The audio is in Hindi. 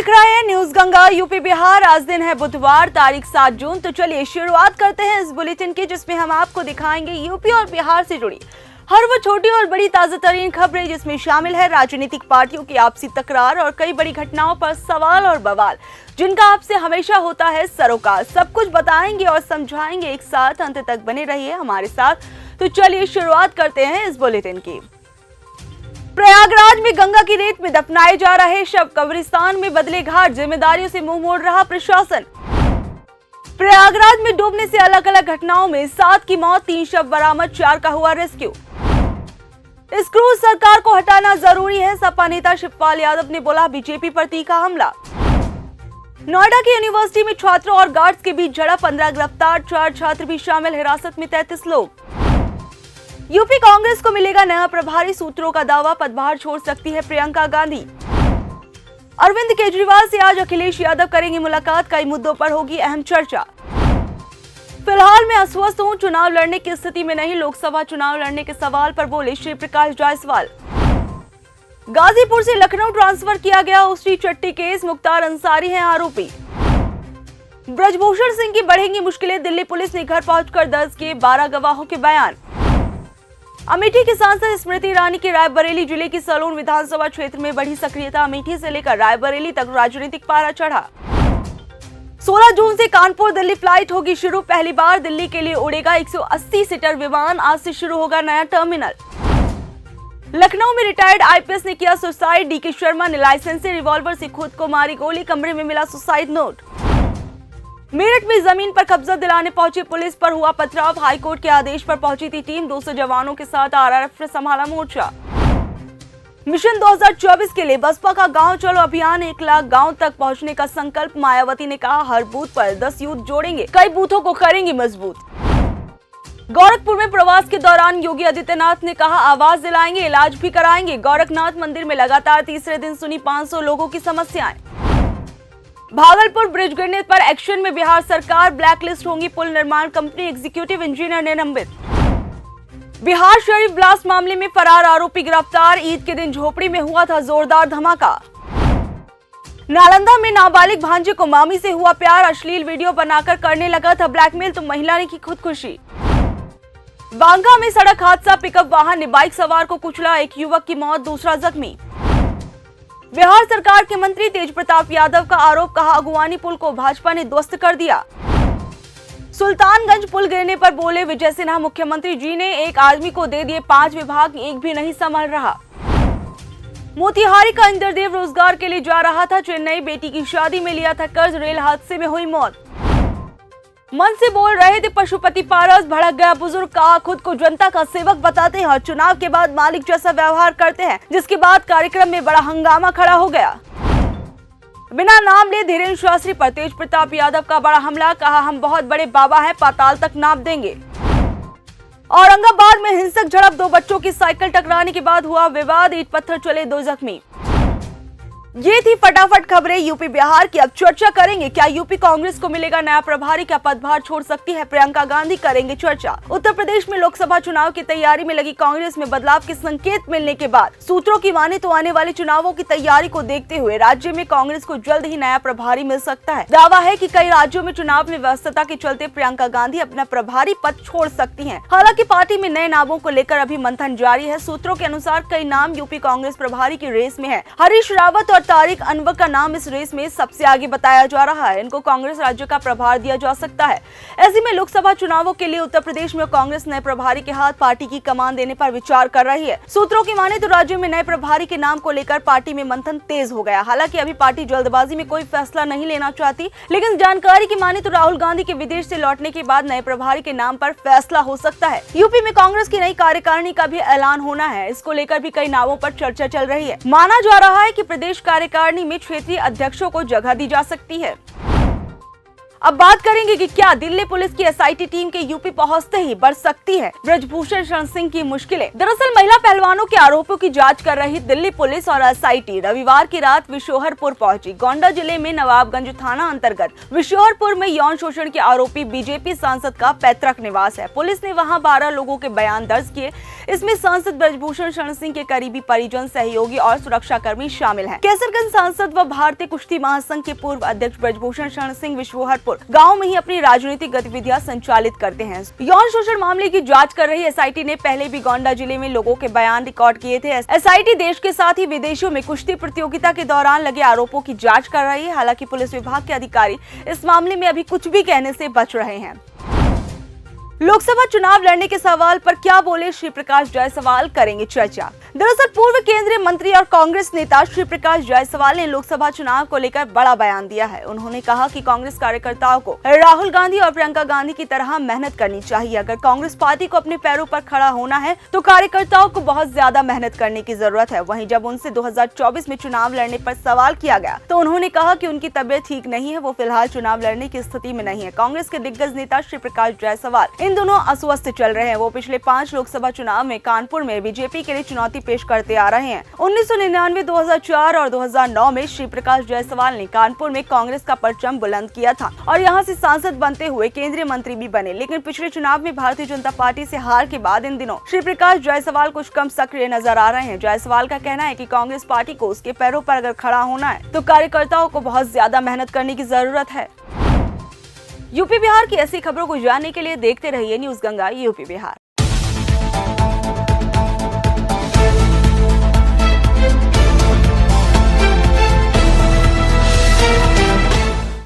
देख रहे हैं न्यूज गंगा यूपी बिहार। आज दिन है बुधवार, तारीख 7 जून। तो चलिए शुरुआत करते हैं इस बुलेटिन की, जिसमें हम आपको दिखाएंगे यूपी और बिहार से जुड़ी हर वो छोटी और बड़ी ताजा तरीन खबरें, जिसमें शामिल है राजनीतिक पार्टियों की आपसी तकरार और कई बड़ी घटनाओं पर सवाल और बवाल, जिनका आपसे हमेशा होता है सरोकार। सब कुछ बताएंगे और समझाएंगे एक साथ, अंत तक बने रहिए हमारे साथ। तो चलिए शुरुआत करते हैं इस बुलेटिन की। प्रयागराज में गंगा की रेत में दफनाए जा रहे शव, कब्रिस्तान में बदले घाट, जिम्मेदारियों से मुंह मोड़ रहा प्रशासन। प्रयागराज में डूबने से अलग अलग घटनाओं में 7 की मौत, 3 शव बरामद, 4 का हुआ रेस्क्यू। इस क्रूज सरकार को हटाना जरूरी है, सपा नेता शिवपाल यादव ने बोला बीजेपी पर तीखा हमला। नोएडा की यूनिवर्सिटी में छात्रों और गार्ड्स के बीच झड़प, 15 गिरफ्तार, 4 छात्र भी शामिल, हिरासत में 33 लोग। यूपी कांग्रेस को मिलेगा नया प्रभारी, सूत्रों का दावा, पदभार छोड़ सकती है प्रियंका गांधी। अरविंद केजरीवाल से आज अखिलेश यादव करेंगे मुलाकात, कई मुद्दों पर होगी अहम चर्चा। फिलहाल मैं अस्वस्थ हूं, चुनाव लड़ने की स्थिति में नहीं, लोकसभा चुनाव लड़ने के सवाल पर बोले श्री प्रकाश जायसवाल। गाजीपुर से लखनऊ ट्रांसफर किया गया उसी चट्टी केस, मुख्तार अंसारी हैं आरोपी। ब्रजभूषण सिंह की बढ़ेंगी मुश्किलें, दिल्ली पुलिस ने घर पहुंचकर दर्ज किए 12 गवाहों के बयान। अमेठी की सांसद स्मृति ईरानी की रायबरेली जिले की सलोन विधानसभा क्षेत्र में बढ़ी सक्रियता, अमेठी से लेकर रायबरेली तक राजनीतिक पारा चढ़ा। 16 जून से कानपुर दिल्ली फ्लाइट होगी शुरू, पहली बार दिल्ली के लिए उड़ेगा 180 सीटर विमान, आज से शुरू होगा नया टर्मिनल। लखनऊ में रिटायर्ड आईपीएस ने किया सुसाइड, डीके शर्मा ने लाइसेंस से रिवॉल्वर से खुद को मारी गोली, कमरे में मिला सुसाइड नोट। मेरठ में जमीन पर कब्जा दिलाने पहुंची पुलिस पर हुआ पथराव, हाईकोर्ट के आदेश पर पहुंची थी टीम, 200 जवानों के साथ आरआरएफ ने संभाला मोर्चा। मिशन 2024 के लिए बसपा का गांव चलो अभियान, 1 लाख गांव तक पहुंचने का संकल्प, मायावती ने कहा हर बूथ पर 10 यूथ जोड़ेंगे, कई बूथों को करेंगे मजबूत। गोरखपुर में प्रवास के दौरान योगी आदित्यनाथ ने कहा आवाज दिलाएंगे, इलाज भी कराएंगे। गोरखनाथ मंदिर में लगातार तीसरे दिन सुनी 500 लोगों की समस्याएं। भागलपुर ब्रिज गिरने पर एक्शन में बिहार सरकार, ब्लैकलिस्ट होंगी पुल निर्माण कंपनी, एग्जीक्यूटिव इंजीनियर ने निलंबित। बिहार शरीफ ब्लास्ट मामले में फरार आरोपी गिरफ्तार, ईद के दिन झोपड़ी में हुआ था जोरदार धमाका। नालंदा में नाबालिग भांजे को मामी से हुआ प्यार, अश्लील वीडियो बनाकर करने लगा था ब्लैकमेल, तो महिला ने की खुदकुशी। बांका में सड़क हादसा, पिकअप वाहन ने बाइक सवार को कुचला, एक युवक की मौत, दूसरा जख्मी। बिहार सरकार के मंत्री तेज प्रताप यादव का आरोप, कहा अगुवानी पुल को भाजपा ने ध्वस्त कर दिया। सुल्तानगंज पुल गिरने पर बोले विजय सिन्हा, मुख्यमंत्री जी ने एक आदमी को दे दिए 5 विभाग, एक भी नहीं संभल रहा। मोतिहारी का इंद्रदेव रोजगार के लिए जा रहा था चेन्नई, बेटी की शादी में लिया था कर्ज, रेल हादसे में हुई मौत। मन से बोल रहे थे पशुपति पारस, भड़क गया बुजुर्ग, कहा खुद को जनता का सेवक बताते हैं और चुनाव के बाद मालिक जैसा व्यवहार करते हैं, जिसके बाद कार्यक्रम में बड़ा हंगामा खड़ा हो गया। बिना नाम लिए धीरेन्द्र शास्त्री पर तेज प्रताप यादव का बड़ा हमला, कहा हम बहुत बड़े बाबा हैं, पाताल तक नाप देंगे। औरंगाबाद में हिंसक झड़प, 2 बच्चों की साइकिल टकराने के बाद हुआ विवाद, ईंट पत्थर चले, 2 जख्मी। ये थी फटाफट खबरें यूपी बिहार की। अब चर्चा करेंगे, क्या यूपी कांग्रेस को मिलेगा नया प्रभारी, क्या पदभार छोड़ सकती है प्रियंका गांधी, करेंगे चर्चा। उत्तर प्रदेश में लोकसभा चुनाव की तैयारी में लगी कांग्रेस में बदलाव के संकेत मिलने के बाद सूत्रों की माने तो आने वाले चुनावों की तैयारी को देखते हुए राज्य में कांग्रेस को जल्द ही नया प्रभारी मिल सकता है। दावा है कि कई राज्यों में चुनाव में व्यस्तता के चलते प्रियंका गांधी अपना प्रभारी पद छोड़ सकती है। हालांकि पार्टी में नए नामों को लेकर अभी मंथन जारी है। सूत्रों के अनुसार कई नाम यूपी कांग्रेस प्रभारी की रेस में है। हरीश रावत और तारिक अनवर का नाम इस रेस में सबसे आगे बताया जा रहा है। इनको कांग्रेस राज्य का प्रभार दिया जा सकता है। ऐसे में लोकसभा चुनावों के लिए उत्तर प्रदेश में कांग्रेस नए प्रभारी के हाथ पार्टी की कमान देने पर विचार कर रही है। सूत्रों की माने तो राज्य में नए प्रभारी के नाम को लेकर पार्टी में मंथन तेज हो गया। हालांकि अभी पार्टी जल्दबाजी में कोई फैसला नहीं लेना चाहती, लेकिन जानकारी की माने तो राहुल गांधी के विदेश से लौटने के बाद नए प्रभारी के नाम पर फैसला हो सकता है। यूपी में कांग्रेस की नई कार्यकारिणी का भी ऐलान होना है। इसको लेकर भी कई नामों पर चर्चा चल रही है। माना जा रहा है कि प्रदेश कार्यकारिणी में क्षेत्रीय अध्यक्षों को जगह दी जा सकती है। अब बात करेंगे कि क्या दिल्ली पुलिस की एसआईटी टीम के यूपी पहुंचते ही बढ़ सकती है ब्रजभूषण शरण सिंह की मुश्किलें। दरअसल महिला पहलवानों के आरोपों की जांच कर रही दिल्ली पुलिस और एसआईटी रविवार की रात विशोहरपुर पहुंची। गोंडा जिले में नवाबगंज थाना अंतर्गत विशोहरपुर में यौन शोषण के आरोपी बीजेपी सांसद का पैतृक निवास है। पुलिस ने वहां 12 लोगों के बयान दर्ज किए। इसमें सांसद ब्रजभूषण शरण सिंह के करीबी परिजन, सहयोगी और सुरक्षाकर्मी शामिल हैं। केसरगंज सांसद व भारतीय कुश्ती महासंघ के पूर्व अध्यक्ष ब्रजभूषण शरण सिंह विशोहरपुर गांव में ही अपनी राजनीतिक गतिविधियां संचालित करते हैं। यौन शोषण मामले की जांच कर रही एसआईटी ने पहले भी गोंडा जिले में लोगों के बयान रिकॉर्ड किए थे। एसआईटी देश के साथ ही विदेशों में कुश्ती प्रतियोगिता के दौरान लगे आरोपों की जांच कर रही है। हालांकि पुलिस विभाग के अधिकारी इस मामले में अभी कुछ भी कहने से बच रहे हैं। लोकसभा चुनाव लड़ने के सवाल पर क्या बोले श्री प्रकाश जायसवाल, करेंगे चर्चा। दरअसल पूर्व केंद्रीय मंत्री और कांग्रेस नेता श्री प्रकाश जायसवाल ने लोकसभा चुनाव को लेकर बड़ा बयान दिया है। उन्होंने कहा कि कांग्रेस कार्यकर्ताओं को राहुल गांधी और प्रियंका गांधी की तरह मेहनत करनी चाहिए। अगर कांग्रेस पार्टी को अपने पैरों पर खड़ा होना है तो कार्यकर्ताओं को बहुत ज्यादा मेहनत करने की जरूरत है। वहीं जब उनसे 2024 में चुनाव लड़ने पर सवाल किया गया तो उन्होंने कहा कि उनकी तबीयत ठीक नहीं है, वो फिलहाल चुनाव लड़ने की स्थिति में नहीं है। कांग्रेस के दिग्गज नेता श्री प्रकाश जायसवाल इन दोनों अस्वस्थ चल रहे हैं। वो पिछले 5 लोकसभा चुनाव में कानपुर में बीजेपी के लिए चुनौती पेश करते आ रहे हैं। 1999, 2004 और 2009 में श्री प्रकाश जायसवाल ने कानपुर में कांग्रेस का परचम बुलंद किया था और यहां से सांसद बनते हुए केंद्रीय मंत्री भी बने। लेकिन पिछले चुनाव में भारतीय जनता पार्टी से हार के बाद इन दिनों श्री प्रकाश जायसवाल कुछ कम सक्रिय नजर आ रहे हैं। जायसवाल का कहना है कि कांग्रेस पार्टी को उसके पैरों पर अगर खड़ा होना है तो कार्यकर्ताओं को बहुत ज्यादा मेहनत करने की जरूरत है। यूपी बिहार की ऐसी खबरों को जानने के लिए देखते रहिए न्यूज़ गंगा यूपी बिहार।